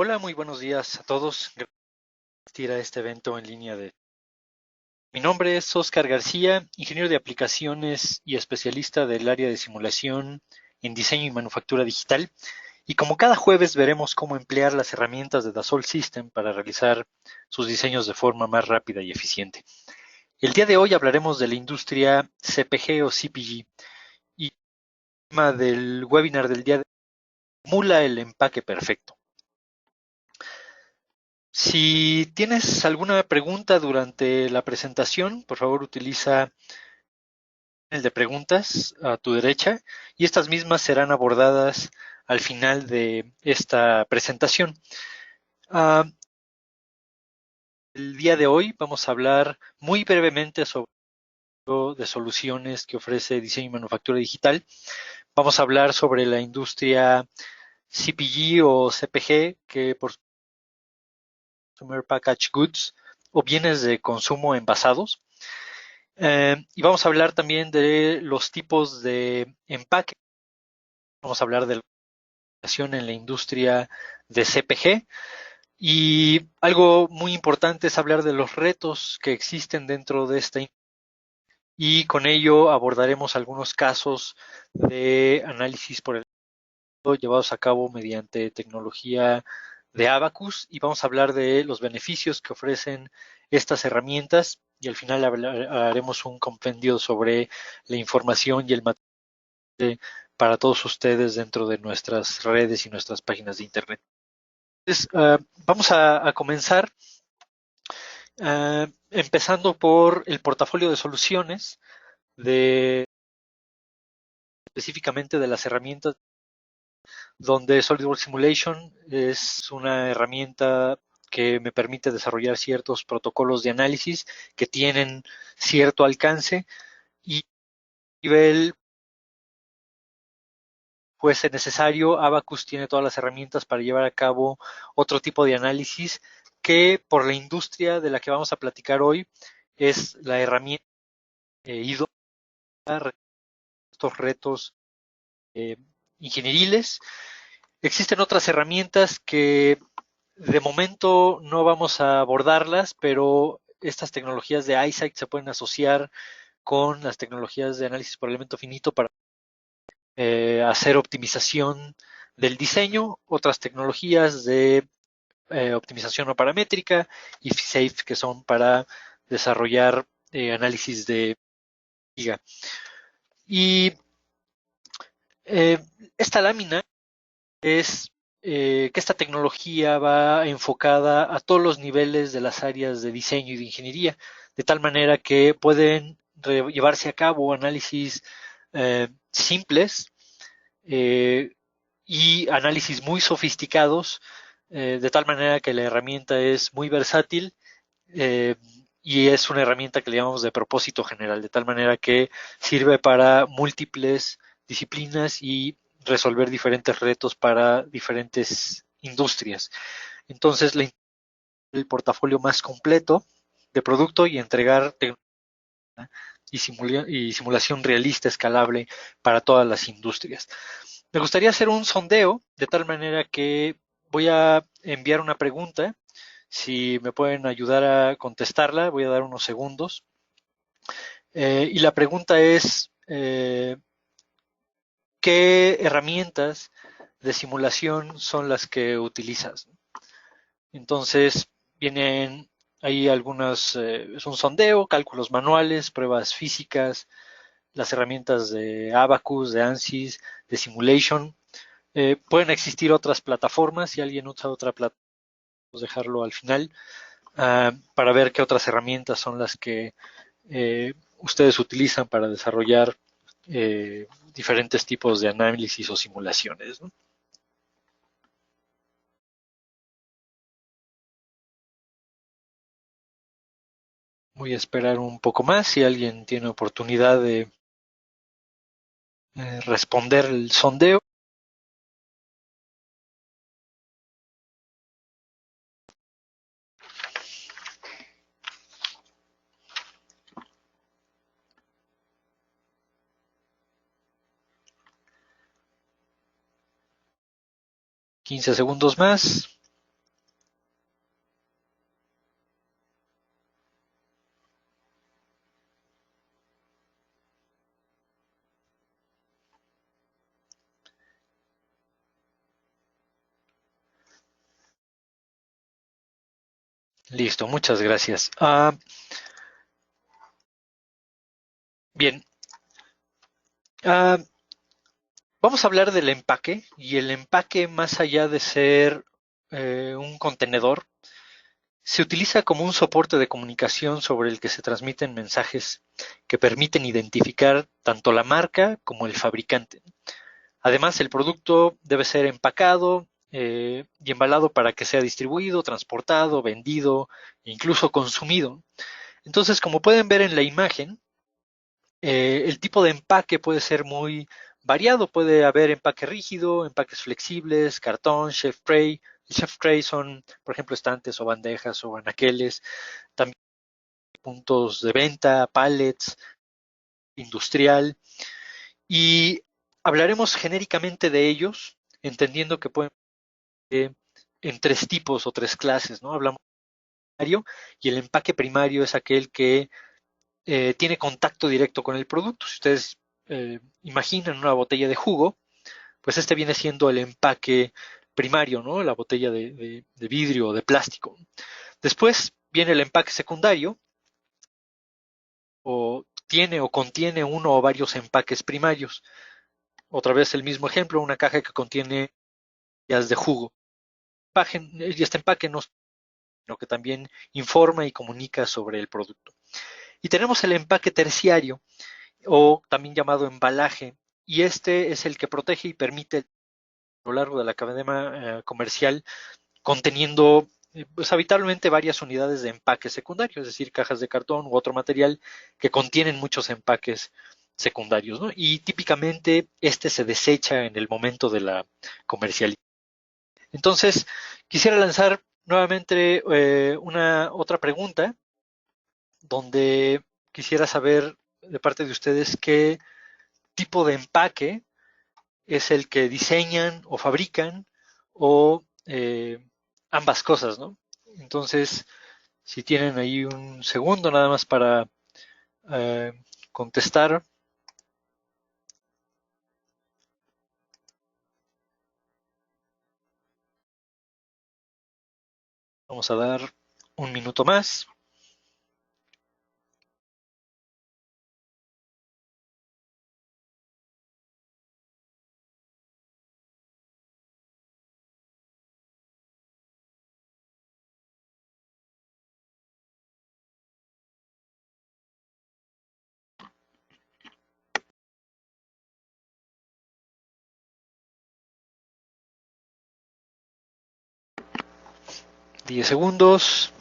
Hola, muy buenos días a todos. Gracias por asistir a este evento en línea de... Mi nombre es Oscar García, ingeniero de aplicaciones y especialista del área de simulación en diseño y manufactura digital. Y como cada jueves veremos cómo emplear las herramientas de Dassault Systèmes para realizar sus diseños de forma más rápida y eficiente. El día de hoy hablaremos de la industria CPG o CPG y el tema del webinar del día de hoy simula el empaque perfecto. Si tienes alguna pregunta durante la presentación, por favor utiliza el de preguntas a tu derecha y estas mismas serán abordadas al final de esta presentación. Uh, el día de hoy vamos a hablar muy brevemente sobre de soluciones que ofrece diseño y manufactura digital. Vamos a hablar sobre la industria CPG o CPG, que por Consumer Packaged Goods o bienes de consumo envasados. Y vamos a hablar también de los tipos de empaque. Vamos a hablar de la relación en la industria de CPG. Y algo muy importante es hablar de los retos que existen dentro de esta industria. Y con ello abordaremos algunos casos de análisis por el llevados a cabo mediante tecnología de Abacus y vamos a hablar de los beneficios que ofrecen estas herramientas y al final haremos un compendio sobre la información y el material para todos ustedes dentro de nuestras redes y nuestras páginas de internet. Entonces, vamos a comenzar empezando por el portafolio de soluciones de específicamente de las herramientas donde SolidWorks Simulation es una herramienta que me permite desarrollar ciertos protocolos de análisis que tienen cierto alcance y a nivel fuese necesario, Abacus tiene todas las herramientas para llevar a cabo otro tipo de análisis que por la industria de la que vamos a platicar hoy es la herramienta idónea para estos retos eh, ingenieriles. Existen otras herramientas que de momento no vamos a abordarlas, pero estas tecnologías de iSight se pueden asociar con las tecnologías de análisis por elemento finito para hacer optimización del diseño, otras tecnologías de optimización no paramétrica y FSAFE que son para desarrollar análisis de giga. Y eh, esta lámina es que esta tecnología va enfocada a todos los niveles de las áreas de diseño y de ingeniería, de tal manera que pueden llevarse a cabo análisis simples y análisis muy sofisticados, de tal manera que la herramienta es muy versátil eh, y es una herramienta que le llamamos de propósito general, de tal manera que sirve para múltiples disciplinas y resolver diferentes retos para diferentes industrias. Entonces, el portafolio más completo de producto y entregar y simulación realista, escalable para todas las industrias. Me gustaría hacer un sondeo de tal manera que voy a enviar una pregunta. Si me pueden ayudar a contestarla, voy a dar unos segundos. Y la pregunta es, ¿qué herramientas de simulación son las que utilizas? Entonces, vienen ahí algunas, es un sondeo, cálculos manuales, pruebas físicas, las herramientas de Abacus, de ANSYS, de Simulation. Pueden existir otras plataformas, si alguien usa otra plataforma, dejarlo al final, para ver qué otras herramientas son las que ustedes utilizan para desarrollar diferentes tipos de análisis o simulaciones, ¿no? Voy a esperar un poco más si alguien tiene oportunidad de responder el sondeo. 15 segundos más. Listo, muchas gracias. Bien, ah, vamos a hablar del empaque y el empaque más allá de ser un contenedor, se utiliza como un soporte de comunicación sobre el que se transmiten mensajes que permiten identificar tanto la marca como el fabricante. Además, el producto debe ser empacado y embalado para que sea distribuido, transportado, vendido e incluso consumido. Entonces, como pueden ver en la imagen, el tipo de empaque puede ser muy variado. Puede haber empaque rígido, empaques flexibles, cartón, chef tray. El chef tray son, por ejemplo, estantes o bandejas o anaqueles. También puntos de venta, pallets, industrial. Y hablaremos genéricamente de ellos, entendiendo que pueden ser en tres tipos o tres clases, ¿no? Hablamos de primario, y el empaque primario es aquel que tiene contacto directo con el producto. Si ustedes imaginan una botella de jugo, pues este viene siendo el empaque primario, ¿no? La botella de vidrio o de plástico. Después viene el empaque secundario, o tiene o contiene uno o varios empaques primarios. Otra vez el mismo ejemplo, una caja que contiene jazz de jugo. Y este empaque no, sino que también informa y comunica sobre el producto. Y tenemos el empaque terciario, o también llamado embalaje, y este es el que protege y permite a lo largo de la cadena comercial, conteniendo pues habitualmente varias unidades de empaque secundario, es decir, cajas de cartón u otro material que contienen muchos empaques secundarios, ¿no? Y típicamente este se desecha en el momento de la comercialización. Entonces, quisiera lanzar nuevamente una otra pregunta, donde quisiera saber de parte de ustedes qué tipo de empaque es el que diseñan o fabrican, o ambas cosas, ¿no? Entonces, si tienen ahí un segundo nada más para eh, contestar, vamos a dar un minuto más. 10 segundos.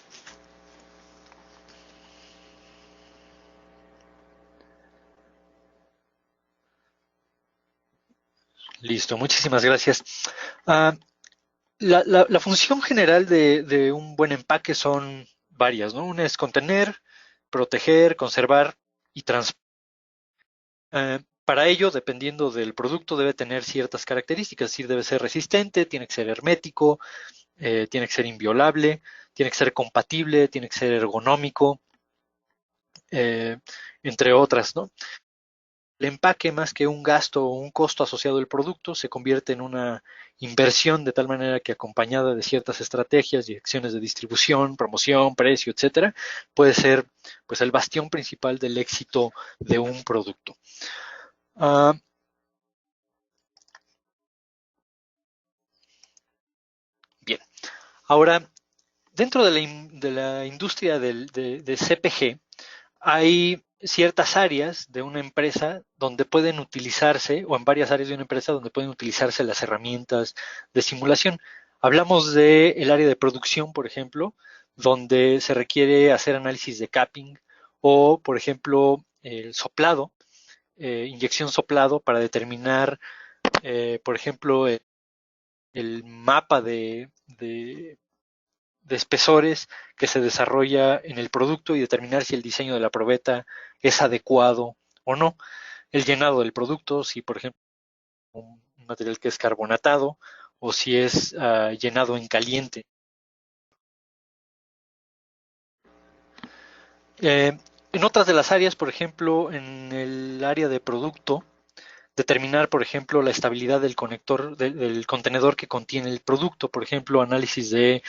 Listo, muchísimas gracias. Ah, la función general de un buen empaque son varias, ¿no? Una es contener, proteger, conservar y transportar. Para ello, dependiendo del producto, debe tener ciertas características, es decir, debe ser resistente, tiene que ser hermético, tiene que ser inviolable, tiene que ser compatible, tiene que ser ergonómico, eh, entre otras, ¿no? El empaque, más que un gasto o un costo asociado al producto, se convierte en una inversión, de tal manera que, acompañada de ciertas estrategias y acciones de distribución, promoción, precio, etcétera, puede ser pues el bastión principal del éxito de un producto. Uh, Bien, ahora, dentro de la industria de CPG, hay ciertas áreas de una empresa donde pueden utilizarse, o en varias áreas de una empresa donde pueden utilizarse las herramientas de simulación. Hablamos del área de producción, por ejemplo, donde se requiere hacer análisis de capping, o, por ejemplo, el soplado, inyección soplado para determinar, por ejemplo, el mapa de espesores que se desarrolla en el producto, y determinar si el diseño de la probeta es adecuado o no. El llenado del producto, si por ejemplo un material que es carbonatado, o si es llenado en caliente. En otras de las áreas, por ejemplo, en el área de producto, determinar, por ejemplo, la estabilidad del conector, del contenedor que contiene el producto, por ejemplo, análisis de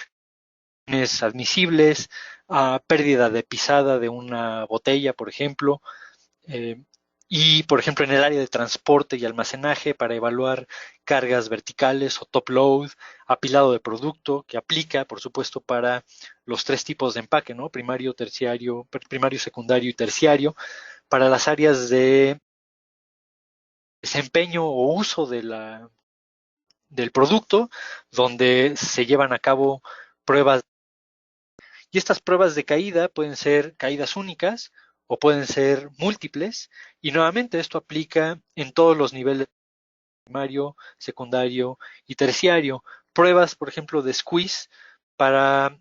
admisibles, pérdida de pisada de una botella, por ejemplo, y, por ejemplo, en el área de transporte y almacenaje para evaluar cargas verticales o top load, apilado de producto, que aplica, por supuesto, para los tres tipos de empaque, ¿no? Primario, terciario, primario, secundario y terciario, para las áreas de desempeño o uso del producto, donde se llevan a cabo pruebas. Y estas pruebas de caída pueden ser caídas únicas o pueden ser múltiples. Y nuevamente esto aplica en todos los niveles: primario, secundario y terciario. Pruebas, por ejemplo, de squeeze para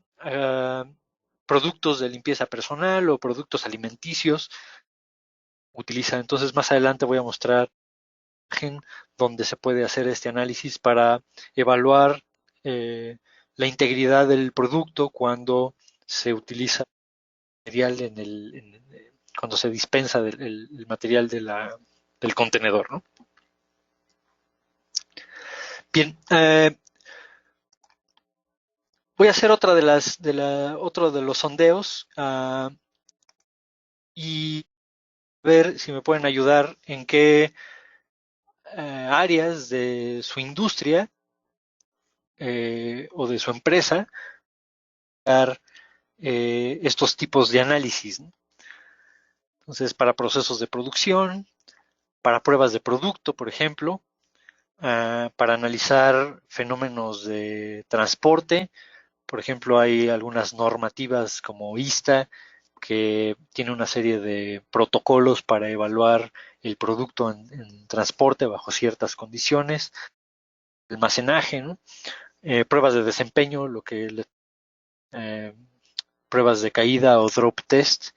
productos de limpieza personal o productos alimenticios. Utiliza, entonces más adelante voy a mostrar donde se puede hacer este análisis para evaluar la integridad del producto cuando se utiliza material cuando se dispensa el material del contenedor, ¿no? Bien, voy a hacer otro de los sondeos y ver si me pueden ayudar en qué áreas de su industria o de su empresa dar estos tipos de análisis, ¿no? Entonces, para procesos de producción, para pruebas de producto, por ejemplo, para analizar fenómenos de transporte. Por ejemplo, hay algunas normativas como ISTA que tiene una serie de protocolos para evaluar el producto en transporte bajo ciertas condiciones. Almacenaje, ¿no? Pruebas de desempeño, eh, pruebas de caída o drop test,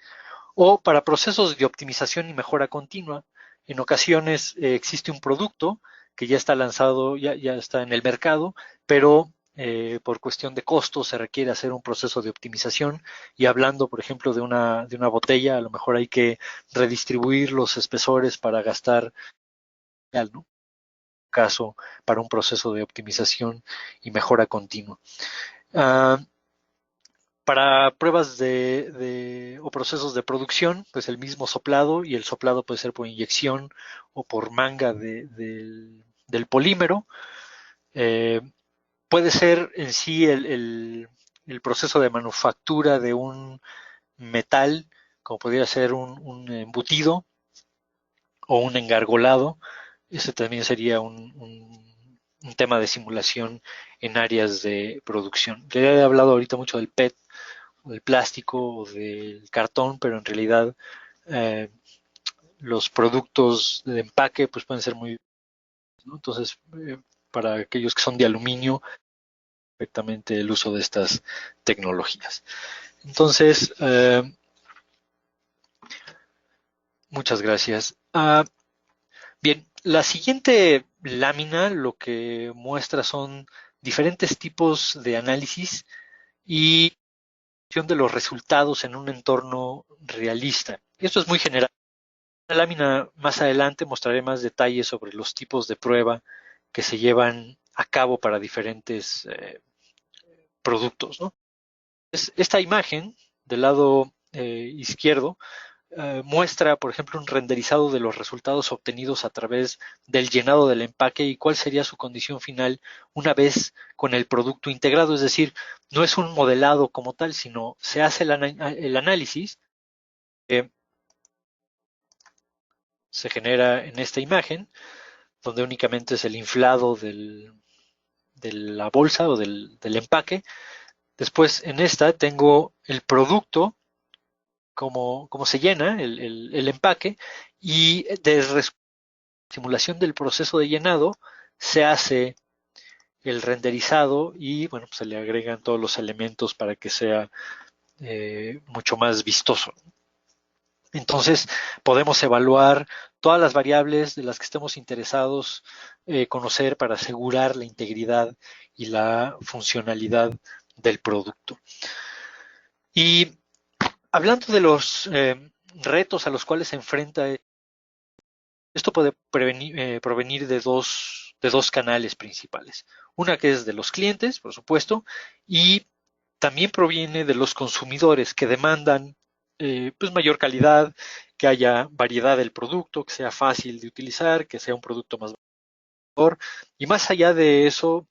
o para procesos de optimización y mejora continua. En ocasiones existe un producto que ya está lanzado, ya está en el mercado, pero por cuestión de costos se requiere hacer un proceso de optimización. Y hablando, por ejemplo, de una botella, a lo mejor hay que redistribuir los espesores para gastar, ¿no? Caso para un proceso de optimización y mejora continua. Para pruebas o procesos de producción, pues el mismo soplado, y el soplado puede ser por inyección o por manga del polímero. Eh, Puede ser en sí el proceso de manufactura de un metal, como podría ser un embutido o un engargolado. Ese también sería un tema de simulación en áreas de producción. Le he hablado ahorita mucho del PET, del plástico o del cartón, pero en realidad eh, los productos de empaque pues pueden ser muy, ¿no? Entonces, para aquellos que son de aluminio, perfectamente el uso de estas tecnologías. Entonces, muchas gracias. Bien, la siguiente lámina lo que muestra son diferentes tipos de análisis y de los resultados en un entorno realista. Esto es muy general. En la lámina más adelante mostraré más detalles sobre los tipos de prueba que se llevan a cabo para diferentes productos, ¿no? Esta imagen del lado izquierdo muestra, por ejemplo, un renderizado de los resultados obtenidos a través del llenado del empaque y cuál sería su condición final una vez con el producto integrado. Es decir, no es un modelado como tal, sino se hace el análisis. Se genera en esta imagen, donde únicamente es el inflado de la bolsa o del empaque. Después en esta tengo el producto, como se llena el empaque, y de simulación del proceso de llenado se hace el renderizado y bueno, pues se le agregan todos los elementos para que sea mucho más vistoso. Entonces podemos evaluar todas las variables de las que estemos interesados conocer para asegurar la integridad y la funcionalidad del producto. Y hablando de los retos a los cuales se enfrenta, esto puede provenir de dos canales principales. Una que es de los clientes, por supuesto, y también proviene de los consumidores que demandan pues mayor calidad, que haya variedad del producto, que sea fácil de utilizar, que sea un producto más valor, y más allá de eso,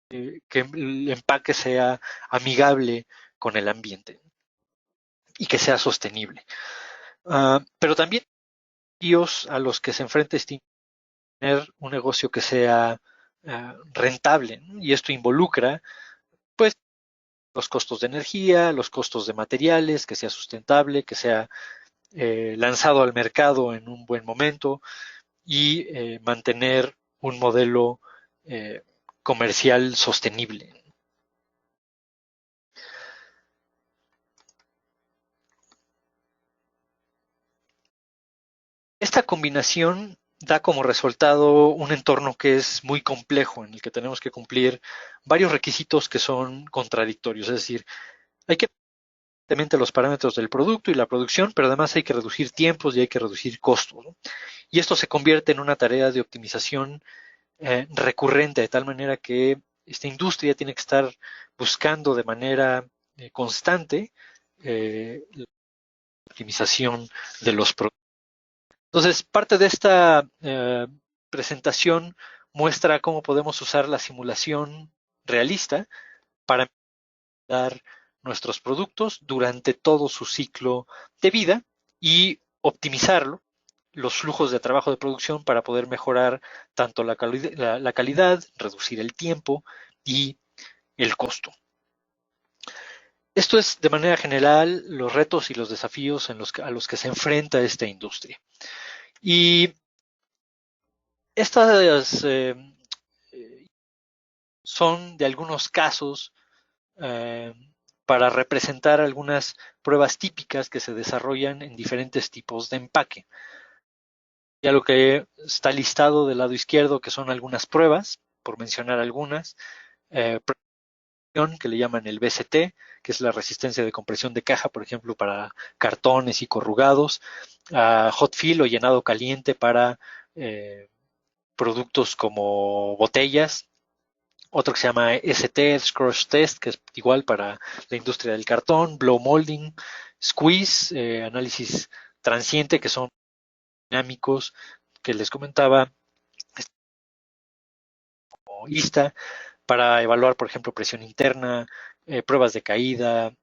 que el empaque sea amigable con el ambiente y que sea sostenible. Pero también desafíos a los que se enfrenta este tener un negocio que sea rentable, ¿no? Y esto involucra pues los costos de energía, los costos de materiales, que sea sustentable, que sea lanzado al mercado en un buen momento y mantener un modelo eh, comercial sostenible. Esta combinación da como resultado un entorno que es muy complejo, en el que tenemos que cumplir varios requisitos que son contradictorios. Es decir, hay que evidentemente los parámetros del producto y la producción, pero además hay que reducir tiempos y hay que reducir costos, ¿no? Y esto se convierte en una tarea de optimización recurrente, de tal manera que esta industria tiene que estar buscando de manera constante la optimización de los productos. Entonces, parte de esta presentación muestra cómo podemos usar la simulación realista para dar nuestros productos durante todo su ciclo de vida y optimizarlo, los flujos de trabajo de producción para poder mejorar tanto la calidad, reducir el tiempo y el costo. Esto es de manera general los retos y los desafíos a los que se enfrenta esta industria. Y estas son de algunos casos eh, para representar algunas pruebas típicas que se desarrollan en diferentes tipos de empaque. Ya lo que está listado del lado izquierdo, que son algunas pruebas, por mencionar algunas, que le llaman el BCT, que es la resistencia de compresión de caja, por ejemplo, para cartones y corrugados, hot fill o llenado caliente para productos como botellas, otro que se llama ST, Scratch Test, que es igual para la industria del cartón, Blow Molding, Squeeze, análisis transiente, que son dinámicos, que les comentaba, como ISTA, para evaluar, por ejemplo, presión interna, pruebas de caída,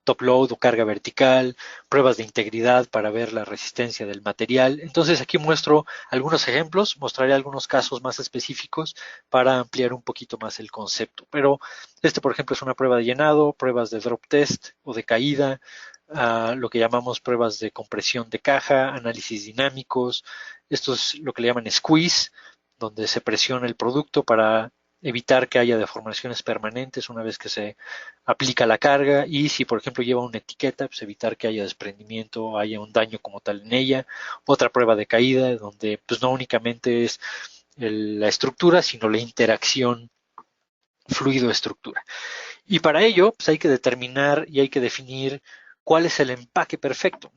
top load o carga vertical, pruebas de integridad para ver la resistencia del material. Entonces aquí muestro algunos ejemplos, mostraré algunos casos más específicos para ampliar un poquito más el concepto. Pero este, por ejemplo, es una prueba de llenado, pruebas de drop test o de caída, lo que llamamos pruebas de compresión de caja, análisis dinámicos. Esto es lo que le llaman squeeze, donde se presiona el producto para evitar que haya deformaciones permanentes una vez que se aplica la carga, y si por ejemplo lleva una etiqueta, pues evitar que haya desprendimiento o haya un daño como tal en ella. Otra prueba de caída donde pues no únicamente es la estructura, sino la interacción fluido-estructura. Y para ello pues hay que determinar y hay que definir cuál es el empaque perfecto.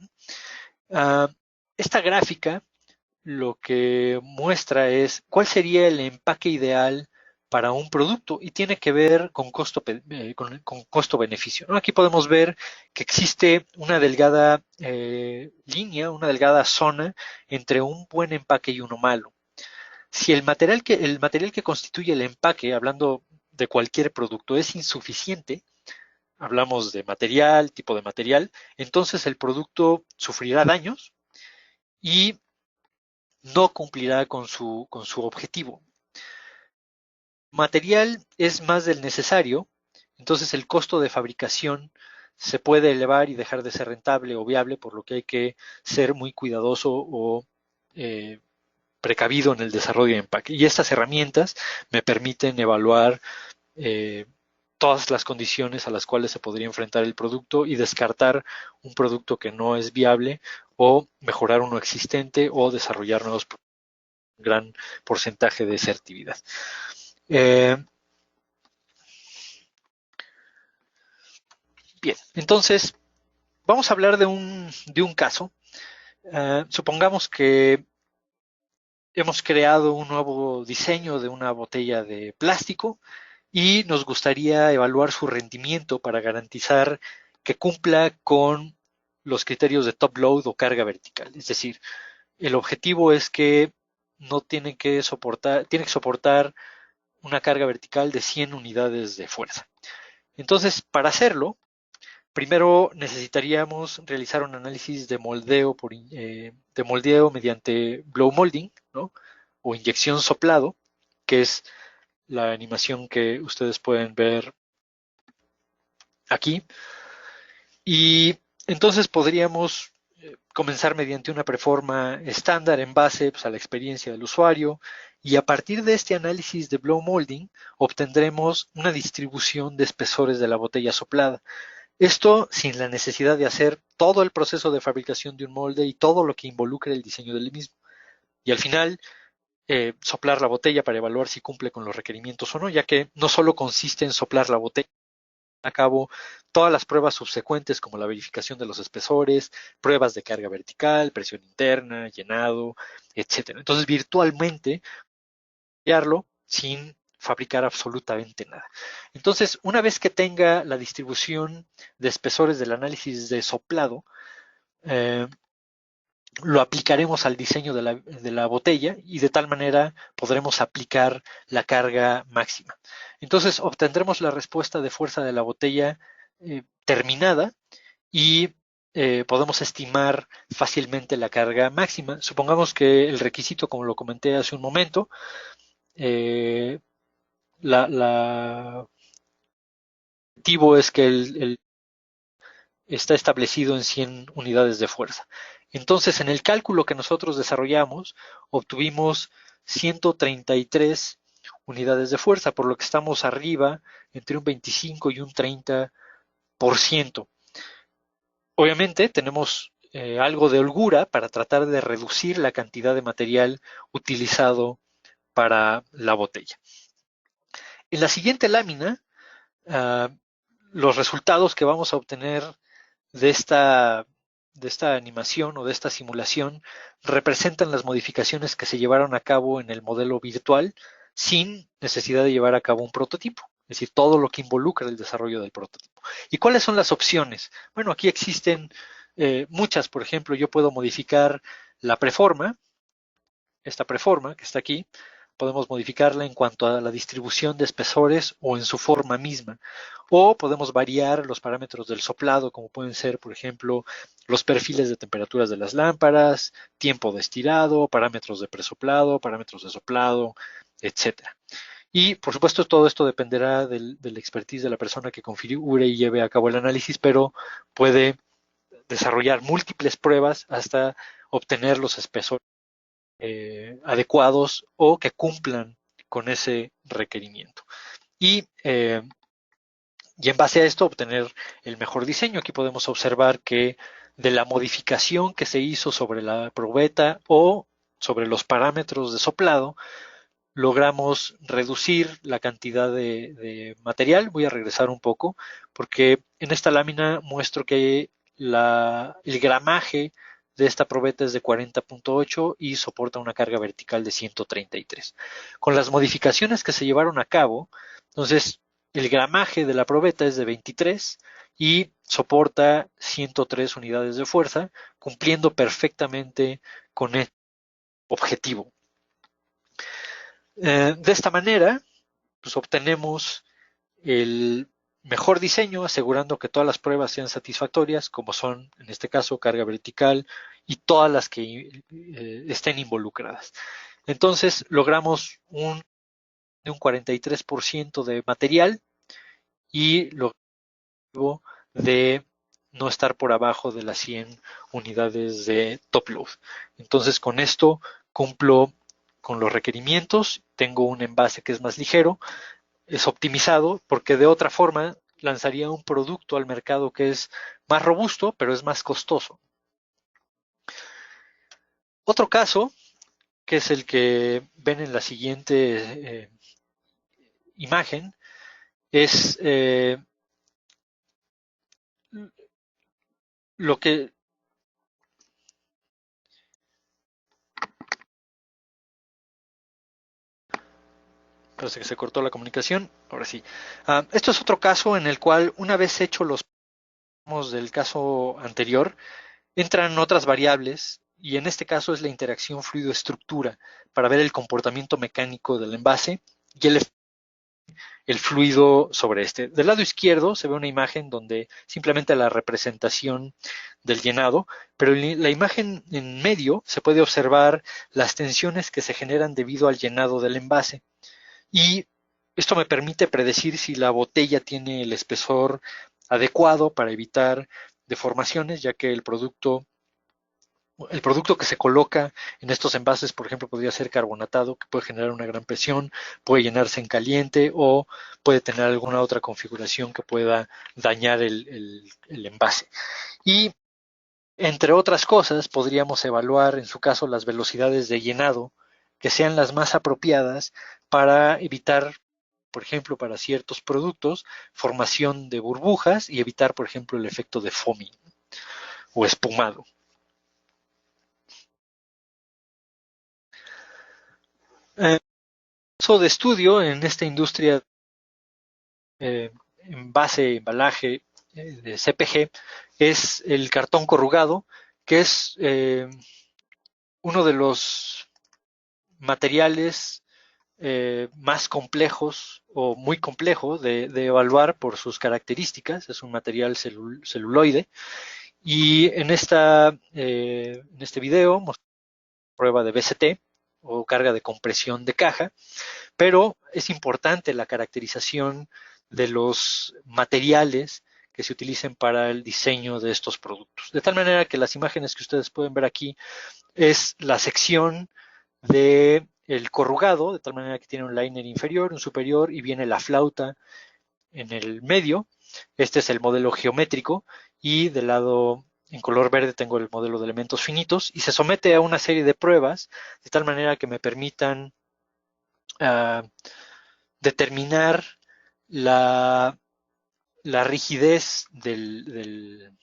Uh, esta gráfica lo que muestra es cuál sería el empaque ideal para un producto y tiene que ver con con costo-beneficio, ¿no? Aquí podemos ver que existe una delgada línea, una delgada zona entre un buen empaque y uno malo. Si el material que constituye el empaque, hablando de cualquier producto, es insuficiente, hablamos de material, tipo de material, entonces el producto sufrirá daños y no cumplirá con su objetivo. Material es más del necesario, entonces el costo de fabricación se puede elevar y dejar de ser rentable o viable, por lo que hay que ser muy cuidadoso o precavido en el desarrollo de empaque. Y estas herramientas me permiten evaluar eh, todas las condiciones a las cuales se podría enfrentar el producto y descartar un producto que no es viable o mejorar uno existente o desarrollar nuevos productos con un gran porcentaje de asertividad. Bien, entonces vamos a hablar de un caso. Supongamos que hemos creado un nuevo diseño de una botella de plástico y nos gustaría evaluar su rendimiento para garantizar que cumpla con los criterios de top load o carga vertical. Es decir, el objetivo es que no tiene que soportar una carga vertical de 100 unidades de fuerza. Entonces, para hacerlo, primero necesitaríamos realizar un análisis de moldeo mediante blow molding, ¿no? O inyección soplado, que es la animación que ustedes pueden ver aquí. Y entonces podríamos comenzar mediante una preforma estándar en base pues, a la experiencia del usuario, y a partir de este análisis de blow molding obtendremos una distribución de espesores de la botella soplada. Esto sin la necesidad de hacer todo el proceso de fabricación de un molde y todo lo que involucre el diseño del mismo. Y al final, soplar la botella para evaluar si cumple con los requerimientos o no, ya que no solo consiste en soplar la botella, a cabo todas las pruebas subsecuentes como la verificación de los espesores, pruebas de carga vertical, presión interna, llenado, etcétera. Entonces, virtualmente, crearlo sin fabricar absolutamente nada. Entonces, una vez que tenga la distribución de espesores del análisis de soplado, eh, lo aplicaremos al diseño de la botella y de tal manera podremos aplicar la carga máxima. Entonces obtendremos la respuesta de fuerza de la botella terminada y podemos estimar fácilmente la carga máxima. Supongamos que el requisito, como lo comenté hace un momento, eh, el objetivo es que está establecido en 100 unidades de fuerza. Entonces, en el cálculo que nosotros desarrollamos, obtuvimos 133 unidades de fuerza, por lo que estamos arriba entre un 25 y un 30%. Obviamente, tenemos algo de holgura para tratar de reducir la cantidad de material utilizado para la botella. En la siguiente lámina, uh, los resultados que vamos a obtener de esta animación o de esta simulación representan las modificaciones que se llevaron a cabo en el modelo virtual sin necesidad de llevar a cabo un prototipo, es decir, todo lo que involucra el desarrollo del prototipo. ¿Y cuáles son las opciones? Bueno, aquí existen muchas. Por ejemplo, yo puedo modificar la preforma, esta preforma que está aquí, podemos modificarla en cuanto a la distribución de espesores o en su forma misma. O podemos variar los parámetros del soplado, como pueden ser, por ejemplo, los perfiles de temperaturas de las lámparas, tiempo de estirado, parámetros de presoplado, parámetros de soplado, etcétera. Y, por supuesto, todo esto dependerá del expertise de la persona que configure y lleve a cabo el análisis, pero puede desarrollar múltiples pruebas hasta obtener los espesores adecuados o que cumplan con ese requerimiento. Y en base a esto obtener el mejor diseño. Aquí podemos observar que de la modificación que se hizo sobre la probeta o sobre los parámetros de soplado, logramos reducir la cantidad de material. Voy a regresar un poco porque en esta lámina muestro que el gramaje de esta probeta es de 40.8 y soporta una carga vertical de 133. Con las modificaciones que se llevaron a cabo, entonces el gramaje de la probeta es de 23 y soporta 103 unidades de fuerza, cumpliendo perfectamente con este objetivo. De esta manera, pues obtenemos el mejor diseño, asegurando que todas las pruebas sean satisfactorias, como son, en este caso, carga vertical y todas las que estén involucradas. Entonces, logramos un 43% de material y logramos de no estar por abajo de las 100 unidades de top load. Entonces, con esto cumplo con los requerimientos, tengo un envase que es más ligero, es optimizado, porque de otra forma lanzaría un producto al mercado que es más robusto, pero es más costoso. Otro caso, que es el que ven en la siguiente imagen, es lo que parece que se cortó la comunicación. Ahora sí. Esto es otro caso en el cual, una vez hecho los del caso anterior, entran otras variables y en este caso es la interacción fluido-estructura para ver el comportamiento mecánico del envase y el fluido sobre este. Del lado izquierdo se ve una imagen donde simplemente la representación del llenado, pero en la imagen en medio se puede observar las tensiones que se generan debido al llenado del envase. Y esto me permite predecir si la botella tiene el espesor adecuado para evitar deformaciones, ya que el producto que se coloca en estos envases, por ejemplo, podría ser carbonatado, que puede generar una gran presión, puede llenarse en caliente o puede tener alguna otra configuración que pueda dañar el envase. Y entre otras cosas, podríamos evaluar, en su caso, las velocidades de llenado que sean las más apropiadas para evitar, por ejemplo, para ciertos productos, formación de burbujas y evitar, por ejemplo, el efecto de foaming o espumado. Caso de estudio en esta industria envase, embalaje de CPG es el cartón corrugado, que es uno de los materiales más complejos o muy complejo de evaluar por sus características. Es un material celuloide y en este video mostramos prueba de BCT o carga de compresión de caja, pero es importante la caracterización de los materiales que se utilicen para el diseño de estos productos. De tal manera que las imágenes que ustedes pueden ver aquí es la sección de el corrugado, de tal manera que tiene un liner inferior, un superior y viene la flauta en el medio. Este es el modelo geométrico y del lado en color verde tengo el modelo de elementos finitos y se somete a una serie de pruebas de tal manera que me permitan uh, determinar la, la rigidez del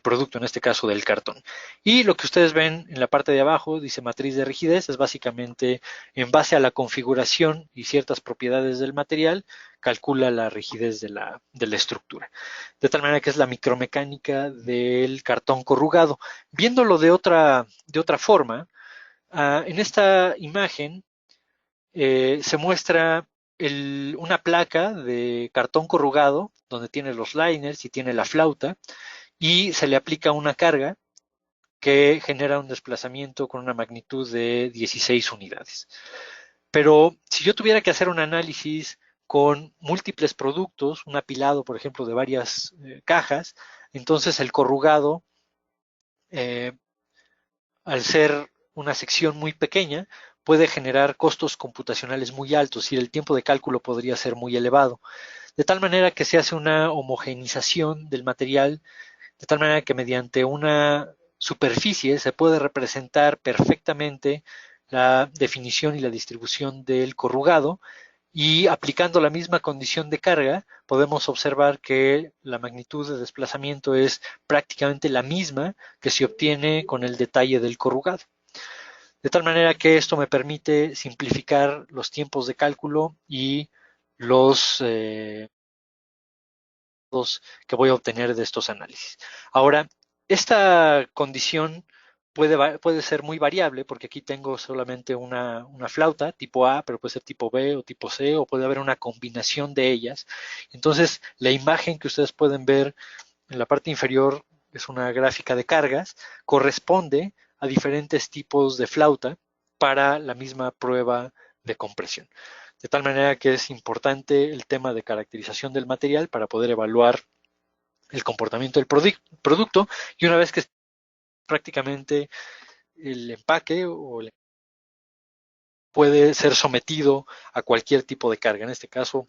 producto, en este caso del cartón. Y lo que ustedes ven en la parte de abajo, dice matriz de rigidez, es básicamente en base a la configuración y ciertas propiedades del material, calcula la rigidez de la estructura. De tal manera que es la micromecánica del cartón corrugado. Viéndolo de otra forma, en esta imagen se muestra una placa de cartón corrugado donde tiene los liners y tiene la flauta y se le aplica una carga que genera un desplazamiento con una magnitud de 16 unidades. Pero si yo tuviera que hacer un análisis con múltiples productos, un apilado, por ejemplo, de varias cajas, entonces el corrugado, eh, al ser una sección muy pequeña, puede generar costos computacionales muy altos y el tiempo de cálculo podría ser muy elevado. De tal manera que se hace una homogenización del material, de tal manera que mediante una superficie se puede representar perfectamente la definición y la distribución del corrugado y aplicando la misma condición de carga podemos observar que la magnitud de desplazamiento es prácticamente la misma que se obtiene con el detalle del corrugado. De tal manera que esto me permite simplificar los tiempos de cálculo y los que voy a obtener de estos análisis. Ahora, esta condición puede ser muy variable porque aquí tengo solamente una flauta tipo A, pero puede ser tipo B o tipo C o puede haber una combinación de ellas. Entonces, la imagen que ustedes pueden ver en la parte inferior es una gráfica de cargas, corresponde a diferentes tipos de flauta para la misma prueba de compresión. De tal manera que es importante el tema de caracterización del material para poder evaluar el comportamiento del producto y una vez que prácticamente el empaque puede ser sometido a cualquier tipo de carga. En este caso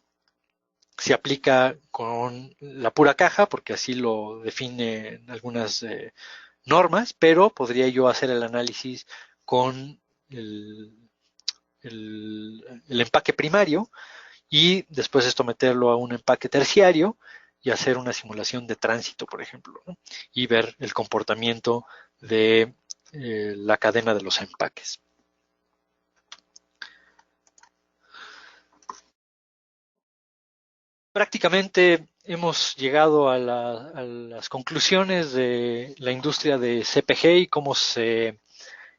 se aplica con la pura caja porque así lo definen algunas normas, pero podría yo hacer el análisis con el empaque primario y después esto meterlo a un empaque terciario y hacer una simulación de tránsito, por ejemplo, ¿no? Y ver el comportamiento de la cadena de los empaques. prácticamente hemos llegado a las conclusiones de la industria de CPG y cómo se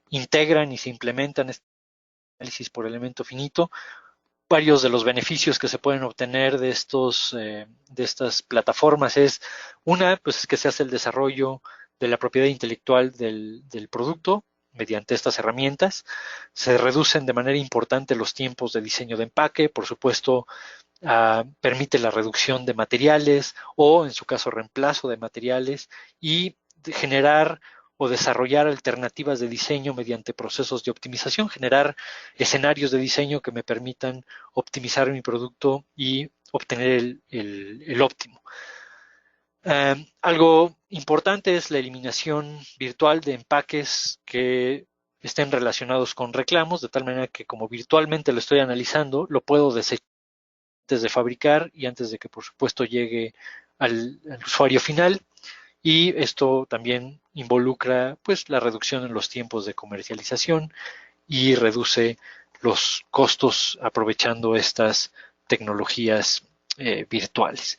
integran y se implementan estos análisis por elemento finito. Varios de los beneficios que se pueden obtener de estas plataformas es una, pues que se hace el desarrollo de la propiedad intelectual del producto mediante estas herramientas. Se reducen de manera importante los tiempos de diseño de empaque, por supuesto, permite la reducción de materiales o, en su caso, reemplazo de materiales y generar o desarrollar alternativas de diseño mediante procesos de optimización, generar escenarios de diseño que me permitan optimizar mi producto y obtener el óptimo. Algo importante es la eliminación virtual de empaques que estén relacionados con reclamos, de tal manera que como virtualmente lo estoy analizando, lo puedo desechar antes de fabricar y antes de que por supuesto llegue al usuario final. Y esto también involucra pues la reducción en los tiempos de comercialización y reduce los costos aprovechando estas tecnologías virtuales.